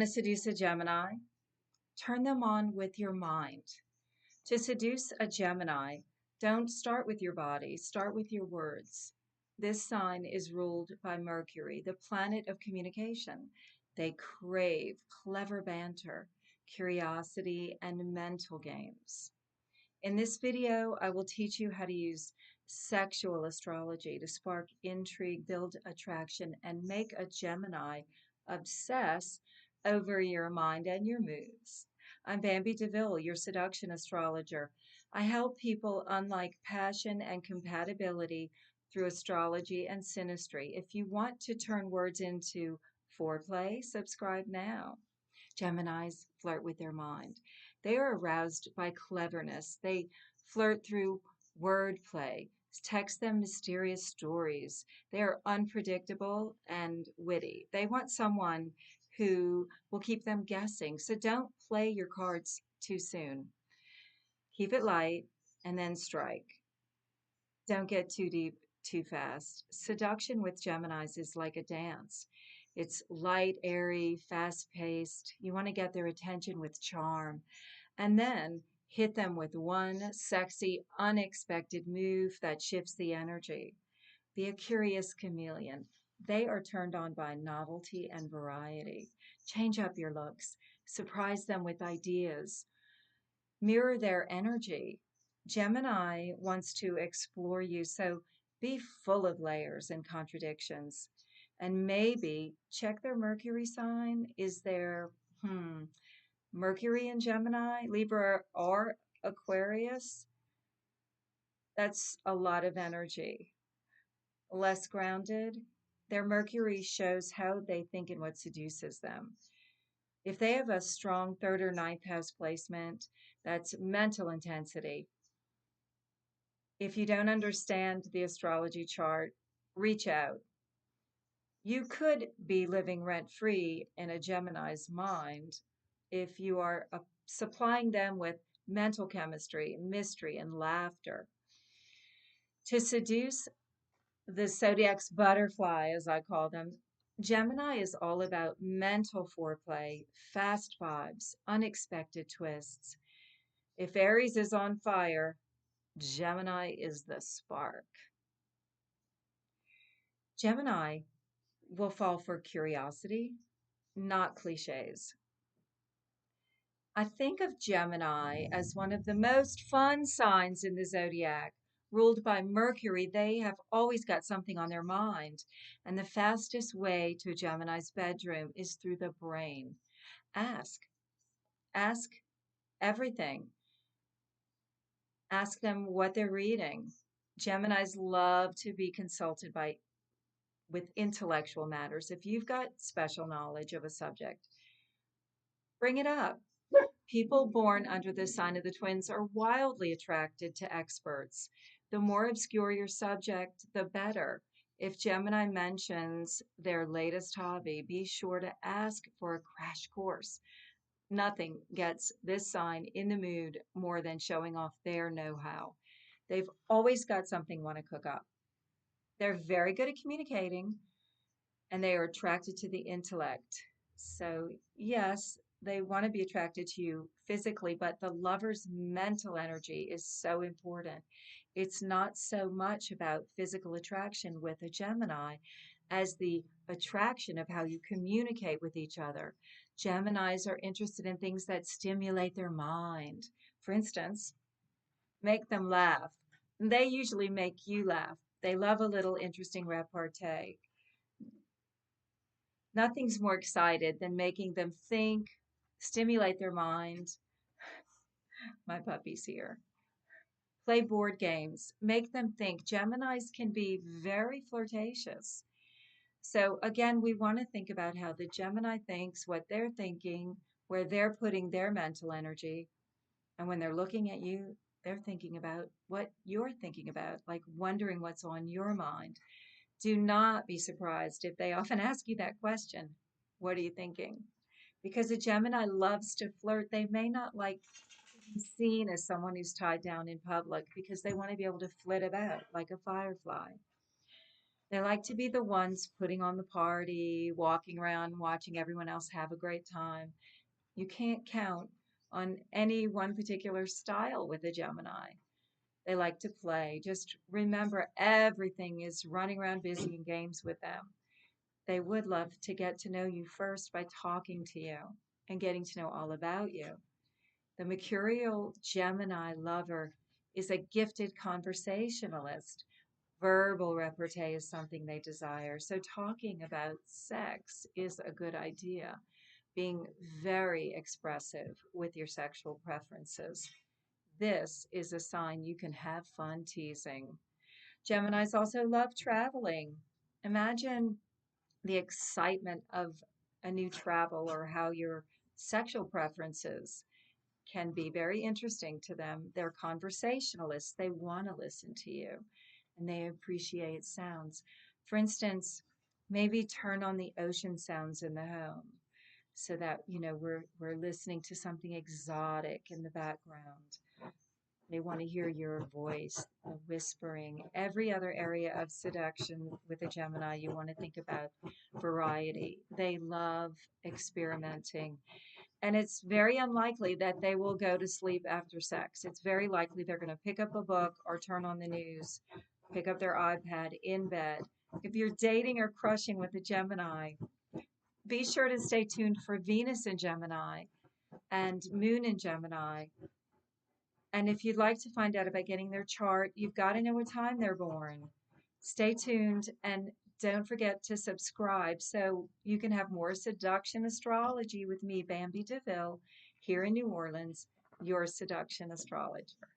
Want to seduce a Gemini? Turn them on with your mind. To seduce a Gemini, don't start with your body, start with your words. This sign is ruled by Mercury, the planet of communication. They crave clever banter, curiosity, and mental games. In this video, I will teach you how to use sexual astrology to spark intrigue, build attraction, and make a Gemini obsess over your mind and your moves. I'm Bambi DeVille, your seduction astrologer. I help people unlike passion and compatibility through astrology and synastry. If you want to turn words into foreplay, subscribe now. Geminis flirt with their mind. They are aroused by cleverness. They flirt through wordplay. Text them mysterious stories. They are unpredictable and witty. They want someone who will keep them guessing. So don't play your cards too soon. Keep it light and then strike. Don't get too deep too fast. Seduction with Geminis is like a dance. It's light, airy, fast-paced. You want to get their attention with charm. And then hit them with one sexy, unexpected move that shifts the energy. Be a curious chameleon. They are turned on by novelty and variety. Change up your looks. Surprise them with ideas. Mirror their energy. Gemini wants to explore you, so be full of layers and contradictions. And maybe check their Mercury sign. Is there Mercury in Gemini, Libra, or Aquarius? That's a lot of energy. Less grounded. Their Mercury shows how they think and what seduces them. If they have a strong third or ninth house placement, that's mental intensity. If you don't understand the astrology chart, reach out. You could be living rent-free in a Gemini's mind if you are supplying them with mental chemistry, mystery, and laughter. To seduce the zodiac's butterfly, as I call them, Gemini is all about mental foreplay, fast vibes, unexpected twists. If Aries is on fire, Gemini is the spark. Gemini will fall for curiosity, not cliches. I think of Gemini as one of the most fun signs in the zodiac. Ruled by Mercury, they have always got something on their mind. And the fastest way to Gemini's bedroom is through the brain. Ask. Ask everything. Ask them what they're reading. Geminis love to be consulted with intellectual matters. If you've got special knowledge of a subject, bring it up. People born under the sign of the twins are wildly attracted to experts. The more obscure your subject, the better. If Gemini mentions their latest hobby, be sure to ask for a crash course. Nothing gets this sign in the mood more than showing off their know-how. They've always got something they want to cook up. They're very good at communicating, and they are attracted to the intellect. So yes, they want to be attracted to you physically, but the lover's mental energy is so important. It's not so much about physical attraction with a Gemini as the attraction of how you communicate with each other. Geminis are interested in things that stimulate their mind. For instance, make them laugh. They usually make you laugh. They love a little interesting repartee. Nothing's more excited than making them think, stimulate their mind. My puppy's here. Play board games, make them think. Geminis can be very flirtatious. So again, we want to think about how the Gemini thinks, what they're thinking, where they're putting their mental energy. And when they're looking at you, they're thinking about what you're thinking about, like wondering what's on your mind. Do not be surprised if they often ask you that question. What are you thinking? Because a Gemini loves to flirt. They may not like to be seen as someone who's tied down in public because they want to be able to flit about like a firefly. They like to be the ones putting on the party, walking around, watching everyone else have a great time. You can't count on any one particular style with a Gemini. They like to play. Just remember, everything is running around busy in games with them. They would love to get to know you first by talking to you and getting to know all about you. The Mercurial Gemini lover is a gifted conversationalist. Verbal repartee is something they desire. So, talking about sex is a good idea. Being very expressive with your sexual preferences. This is a sign you can have fun teasing. Geminis also love traveling. Imagine the excitement of a new travel or how your sexual preferences can be very interesting to them. They're conversationalists, they want to listen to you and they appreciate sounds. For instance, maybe turn on the ocean sounds in the home so that we're listening to something exotic in the background. They want to hear your voice, the whispering. Every other area of seduction with a Gemini, you want to think about variety. They love experimenting. And it's very unlikely that they will go to sleep after sex. It's very likely they're going to pick up a book or turn on the news, pick up their iPad in bed. If you're dating or crushing with a Gemini, be sure to stay tuned for Venus in Gemini and Moon in Gemini. And if you'd like to find out about getting their chart, you've got to know what time they're born. Stay tuned and don't forget to subscribe so you can have more seduction astrology with me, Bambi DeVille, here in New Orleans, your seduction astrologer.